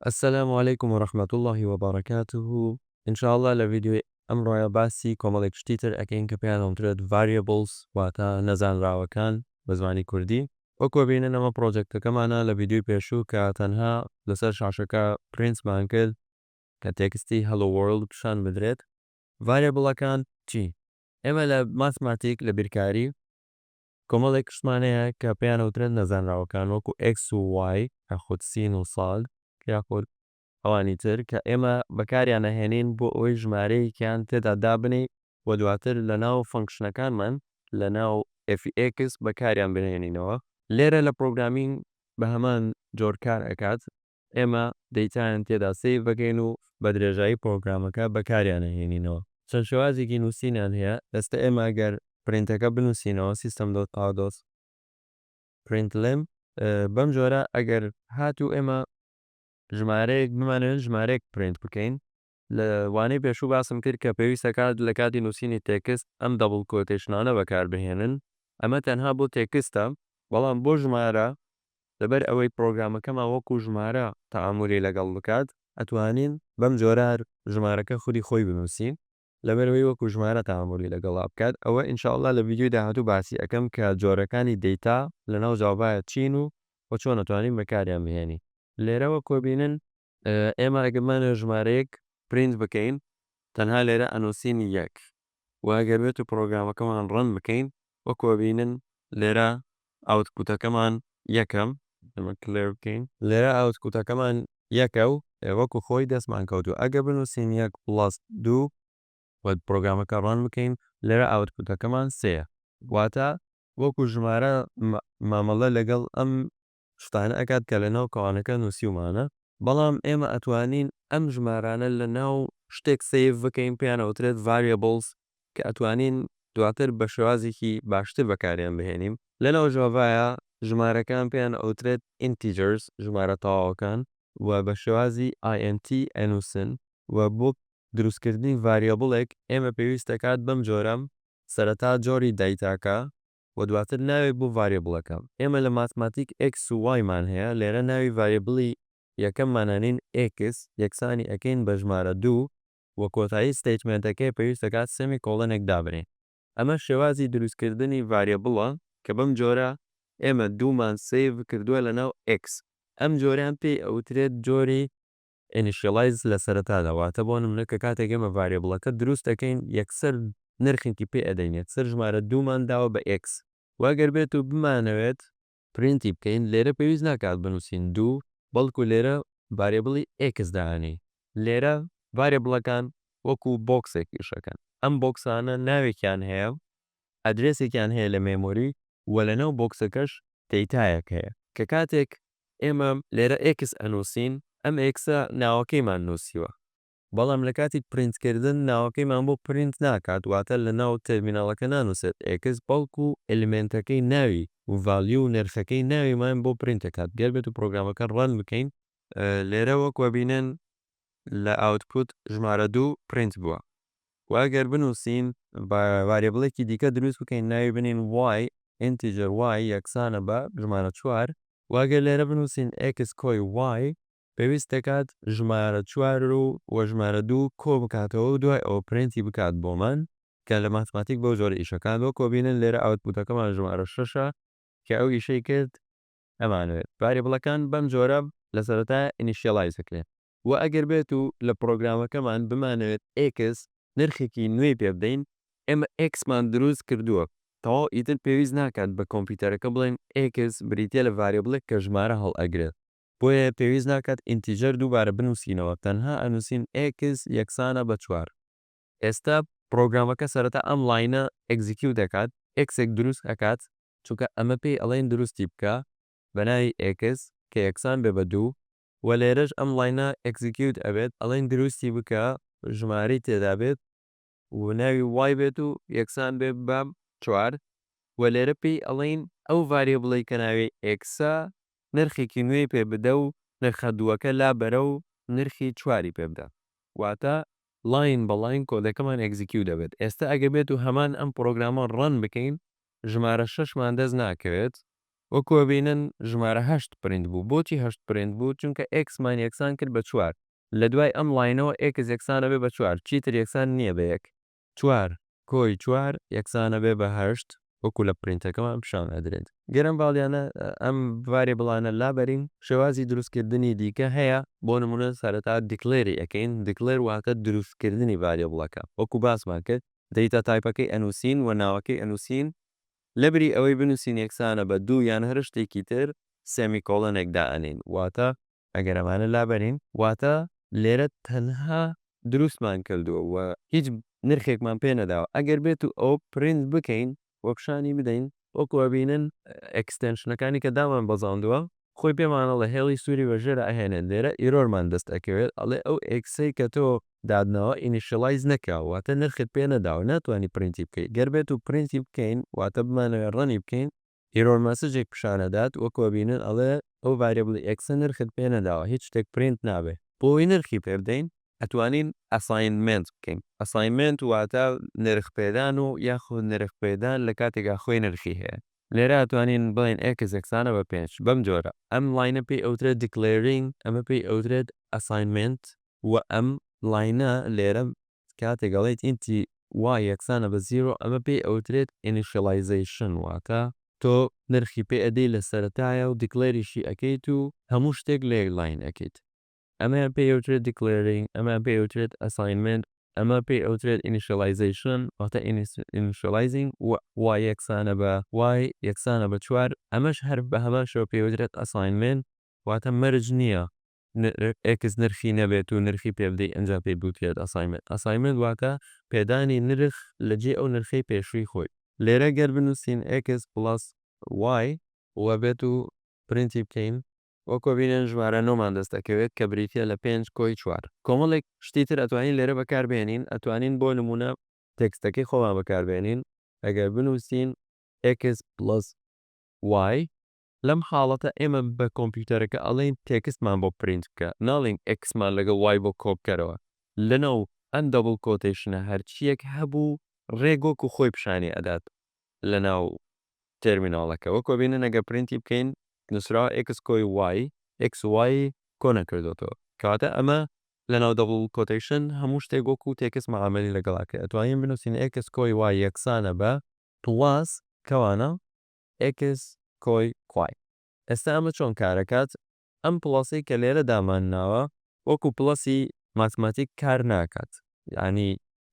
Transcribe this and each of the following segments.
السلام عليكم ورحمة الله وبركاته. إن شاء الله لفيديو أمر باسی کۆمەڵێک گشتی تر ئەکەین کە پێیان دەوترێت variables واتە نەزانراوەکان بە زمانی کوردی. وەکو بینن ئەمە پرۆجێکتەکەمانە لە ڤیدیۆی پێشوو کە تەنها لەسەر شاشەکە پرینتمان کرد کە تێکستی hello world پیشان بدرێت. variableەکان چی؟ ئێمە لە ماتماتیک لە بیرکاری کۆمەڵێک شتمانەیە کە پێیان دەوترێت نەزانراوەکان وەکو x و y کە خود سین و ساڵ یاخود ئەوانی تر کە ئێمە بەکاریان نەهێنین بۆ ئەوەی ژمارەیەکیان تێدا دابنێ و دواتر لە ناو فەنکشنەکانمان لە ناو fx بەکاریان بنێنینەوە. لێرە لە پرۆگرامینگ بە هەمان جۆر کار ئەکات. ئێمە دەیتایان تێدا سەیڤ بکەین و بە درێژایی پرۆگرامەکە بەکاریان نەهێنینەوە. چەند شێوازێکی نووسینیان هەیە. دەستە ئێمە ئەگەر پرینتەکە بنووسینەوە system.out println بەم جۆرە ئەگەر هاتوو ئێمە ژمارەیەک بمانوێت ژمارەیەک پرینت بکەین لە وانەی پێشوو باسم کرد کە پێویستەکات لە کاتی نووسینی تێکست ئەم دەبڵ کۆتێشنانە بەکاربهێنن. ئەمە تەنها بۆ تێکستە، بەڵام بۆ ژمارە لەبەر ئەوەی پرۆگرامەکەمان وەکو ژمارە تەعاملی لەگەڵ بکات ئەتوانین بەم جۆرە ژمارەکە خودی خۆی بنووسین لەبەرەوەی وەکو ژمارە تەعاملی لەگەڵا بکات. ئەوە ئینشاءالله لە ڤیدیۆی داهاتوو باسی ئەەکەم کە جۆرەکانی دەیتا لە ناو جاڤایە چین و چۆن ئەتوانین بەکاریان بهێنین. لێرەوە کۆبینن ئێمە ئەگەمانە ژمارەیەک پرینت بکەین تەنها لێرە ئەنووسینی یەک و ئەگەر بێت و پرۆگرامەکەمان ڕەن بکەین وەکو بینن لێرە ئاوتپوتەکەمان یەکەم ئەمە کلێر بکەین لێرە ئاوتپوتەکەمان یەکە و وەکو خۆی دەستمان کەوتو. ئەگە بنووسین 1 + 2 و پرۆگرامەکە ڕەن بکەین لێرە ئاوتپوتەکەمان سێە واتە وەکو ژمارە مامەڵە لەگەڵ ئەم شتانە ئەکات کە لە ناو کەوانەکە نووسیومانە. بەڵام ئێمە ئەتوانین ئەم ژمارانە لە ناو شتێک سەیڤ بکەین پێیان ئەوترێت variables کە ئەتوانین دواتر بە شێوازێکی باشتر بەکاریان بهێنیم. لە ناو ژاڤایە ژمارەکان پێیان ئەوترێت integers ژمارە تەواوەکان و بە شێوازی int ئەنووسن و بۆ دروستکردنی variableێک ئێمە پێویستەکات بەم جۆرەم سەرەتا جۆری دایتاکە و دواتر ناوێت بۆ variableەکە. ئێمە لە ماتماتیک x و y مان هەیە لێرە ناوی variabلی یەکەممانانین x یەکسانی ئەکەین بە ژمارە 2 و کۆتایی ستیتمنتەکەی پێویستەکات سێمی کۆڵەنێک دابنێ. ئەمە شێوازی دروستکردنی variableە کە بەم جۆرە ئێمە دوومان سەیڤ کردووە لە ناو x. ئەم جۆریان پێی ئەوترێت جۆری initialize لە سەرەتادا واتە بۆ نمونە کە کاتێک ئێمە variableەکە دروست دەکەین یەکسەر نرخێکی پێ ئەدەین یەکسەر ژمارە دوومان داوە بە x. واگەر بێت و بمانەوێت پرینتی بکەین لێرە پێویست ناکات بنووسین 2 بەڵکو لێرە variabلی x داهێنین. لێرە variableەکان وەکو بۆکسێکیشەکەن. ئەم بۆکسانە ناوێکیان هەیە ئەدرێسێکیان هەیە لە مێمۆری و لە ناو بۆکسەکەش دەیتایەک هەیە کە کاتێک ئێمە لێرە x ئەنووسین ئەم xە ناوەکەیمان نووسیوە، بەڵام لە کاتی پرینتکردن ناوەکەیمان بۆ پرینت ناکات واتە لە ناو تەرمیناڵەکە نانووسێت x بەڵکو ئلیمنتەکەی ناوی و ڤالیو و نرخەکەی ناویمان بۆ پرینتەکات. گەر بێت و پرۆگرامەکە ڕەن بکەین لێرە وەکوە بینن لە ئاوتپوت ژمارە 2 پرینت بووە. واگەر بنووسین بە variableێکی دیکە دروست بکەین ناوی بنین y integer y یەکسانە بە ژمارە 4 واگەر لێرە بنووسین x کۆی y پێویست دەکات ژمارە 4 و ژمارە 2 کۆ بکاتەوە و دوای ئەوە پرینتی بکات بۆمان کە لە ماتماتیک بۆ جۆرە ئیشەکان بۆ کۆبینن لێرە ئاوتپوتەکەمان ژمارە 6 کە ئەو ئیشەی کرد ئەمانوێت. variableەکان بەم جۆرە لە سەرەتا initialize دەکرێت و ئەگەر بێت و لە پرۆگرامەکەمان بمانەوێت x نرخێکی نوێی پێ بدەین ئێمە xمان دروست کردووە تەواو ئیتر پێویست ناکات بە کۆمپیوتەرەکە بڵێن x بریتە لە variableێک کە ژمارە هەڵ ئەگرێت بۆیە پێویست ناکات ئینتیجەر دووبارە بنووسینەوە تەنها ئەنووسین x یەکسانە بە 4. ئێستا پرۆگرامەکە سەرەتا ئەم لاینە ئەگزیکیوت دەکات xێک دروست ئەکات چونکە ئەمە پێی ئەڵێن دروستی بکە بە ناوی x کە یەکسان بێ بە 2 و لێرەش ئەم لاینە ئەگزیکیوت ئەبێت ئەڵێن دروستی بکە ژمارەی تێدا بێت و ناوی y بێت و یەکسان بێ بە 4 و لێرە پێی ئەڵێن ئەو variableی کە ناوی xە نرخێکی نوێی پێ بدە و نرخە دووەکە لا بەرە و نرخی 4 پێ بدە واتە لاین بە لاین کۆدەکەمان ئەگزیکیوت دەبێت. ئێستا ئەگە بێت و هەمان ئەم پرۆگرامە ڕەن بکەین ژمارە 6مان دەست ناکەوێت وەکو بینن ژمارە 8 پرینت بوو بۆچی 8 پرینت بوو چونکە ئێکسمان یەکسان کرد بە 4 لە دوای ئەم لاینەوە ئێکس یەکسانە بێ بە 4 چیتر یەکسان نییە بە یەک 4 کۆی 4 یەکسانە بێ بە 8 وەکو لە پرینتەکەمان پیشان ئەدرێت گەرم باڵیانە ئەم ڤاریبڵانە لابەرین شێوازی دروستکردنی دیکە هەیە بۆ نمونە سەرەتا دیکلێری ئەەکەین دیکلێر واتە دروستکردنی ڤاریبڵەکە وەکو باسمان کرد دەیتە تایپەکەی ئەنووسین و ناوەکەی ئەنووسین لەبری ئەوەی بنووسین یەکسانە بە 2 یان هەر شتێکی تر سێمیکۆڵەنێک دائەنین واتە ئەگەر ئەمانە لابەرین واتە لێرە تەنها دروستمان کردووە و هیچ نرخێکمان پێ نەداوە ئەگەر بێت و ئەو پرینت بکەین وە پیشانی بدەین وەکوە بینن ئەکستێنشنەکانی کە دامان بەزاندووە خۆی پێمانە لە هێڵی سووری بەژێرە ئەهێنێت لێرە ئیرۆرمان دەست ئەکەوێت ئەڵێ ئەو ئێکسەی کە تۆ دادنەوە ئینیشەلایز نەکراوە واتە نرخت پێ نەداوە ناتوانانی پرینتی بکەیت گەر بێت و پرینتی بکەین واتە بمانەوێت ڕەنی بکەین ئیرۆر مەسەجێک پیشانەدات وەکوە بینن ئەڵێ ئەو ڤاریبڵی ئێکسە نرخت پێ نەداوە هیچ شتێک پرینت نابێ بۆی نرخی پێ بدەین ئەتوانین ئەساینمنت بکەین ئەساینمنت واتە نرخ پێدان و یاخود نرخ پێدان لە کاتێکا خۆی نرخی هەیە لێرە ئەتوانین بڵێن ئێکس یەکسانە بە 5 بەم جۆرە ئەم لاینە پێی ئەوترێت دیکلێرینگ ئەمە پێی ئەوترێت ئەساینمنت و ئەم لاینە لێرە کاتێک گەڵێیت ئینتی وای یەکسانە بە 0 ئەمە پێی ئەوترێت ئینیشەلایزیشن واتە تۆ نرخی پێ ئەدەی لە سەرەتایە و دیکلێریشی ئەەکەیت و هەموو شتێک لێ لاین ئەەکەیت ئەمە پێی ئەوترێت دیکلێرینگ ئەمە پێی ئەوترێت ئەساینمنت ئەمە پێی ئەوترێت ئینیشەلایزیشن واتە ئینیشەلایزینگ وای یەکسانە بە وای یەکسانە بە 4 ئەمەش هەر بە هەمان شێوە پێی ئەوترێت ئەساینمنت واتە مەرج نییە ئێکس نرخی نەبێت و نرخی پێ بدەی ئەنجام پێی بوترێت ئەساینمنت ئەساینمنت واتە پێدانی نرخ لەجێ ئەو نرخەی پێشووی خۆی لێرە گەر بنووسین ئێکس پڵس وای وە بێت و پرینتی بکەین وەکو بینن ژمارە نۆمان دەست دەکەوێت کە بریتە لە 5 کۆی 4 کۆمەڵێک شتی تر ئەتوانین لێرە بەکاربێنین ئەتوانین بۆ نمونە تێکستەکەی خۆمان بەکاربێنین ئەگەر بنووسین ئێکس پڵس وای لەم حاڵەتە ئێمە بە کۆمپیوتەرەکە ئەڵێن تێکستمان بۆ پرینت بکە ناڵین ئێکسمان لەگەڵ وای بۆ کۆبکەرەوە لەنەو ئەن دەبڵ کۆتێشنە هەرچیەک هەبوو ڕێگۆک و خۆی پیشانی ئەدات لە ناو تێرمیناڵەکە وەکو بینن ئەگە پرینتی بکەین نووسراوە ئێکس کۆی وای ئێکس وای کۆ نەکردوێتەوە کاتە ئەمە لە ناو دەبڵ کۆتێشن هەموو شتێک وەکو تێکست مەعامەلی لەگەڵاکە ئەتوانین بنووسین ئێکس کۆی وای یەکسانە بە پڵاس کەوانە ئێکس کۆی کوای ئێستا ئەمە چۆن کارەکات ئەم پڵاسی کە لێرە دامانناوە وەکو پڵەسی ماتماتیک کار ناکات یعنی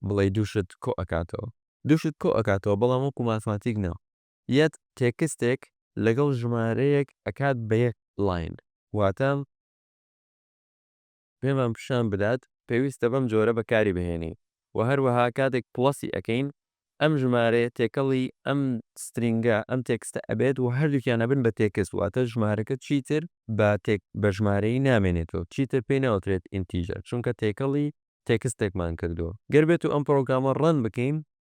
بڵێ دووشت کۆ ئەکاتەوە دووشت کۆ ئەکاتەوە بەڵام وەکو ماتماتیک نەوە یەت تێکستێک لەگەڵ ژمارەیەک ئەکات بە یەک لاین واتە پێمان پیشان بدات پێویستە بەم جۆرە بەکاری بهێنی و هەروەها کاتێک پڵەسی ئەەکەین ئەم ژمارەیە تێکەڵی ئەم سترینگە ئەم تێکستە ئەبێت و هەردووکیان ئەبن بە تێکست واتە ژمارەکە چیتر بە ژمارەی نامێنێتەوە چیتر پێی ناوترێت ئینتیجەر چونکە تێکەڵی تێکستێکمان کردووە گەر بێت و ئەم پرۆگرامە ڕەن بکەین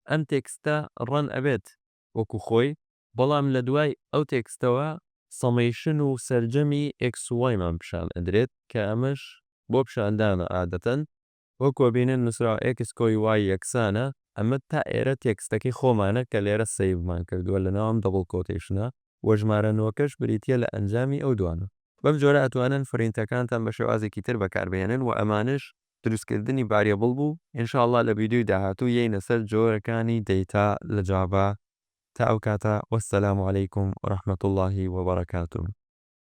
ئەم تێکستە ڕەن ئەبێت وەکو خۆی بەڵام لە دوای ئەو تێکستەوە سەمەیشن و سەرجەمی ئێکسوایمان پیشان ئەدرێت کە ئەمەش بۆ پیشاندانە عادەتەن وەکوە بینن نووسراوە ئێکس کۆی وای یەکسانە ئەمە تا ئێرە تێکستەکەی خۆمانە کە لێرە سەیڤمان کردووە لە ناوم دەبڵ کۆتێشنە وە ژمارە نوەکەش بریتە لە ئەنجامی ئەو دوانە بەم جۆرە ئەتوانن فرینتەکانتان بە شێوازێکی تر بەکاربێنن و ئەمانش دروستکردنی ڤاریبڵ بوو ئینشاءڵڵا لە ڤیدیۆی داهاتوو یەینە سەر جۆرەکانی دەیتا لە جاڤا تا ئەو کاتە وەسسەلام عەلەیکوم وەڕەحمەتوڵڵاهی وەبەڕەکاتوه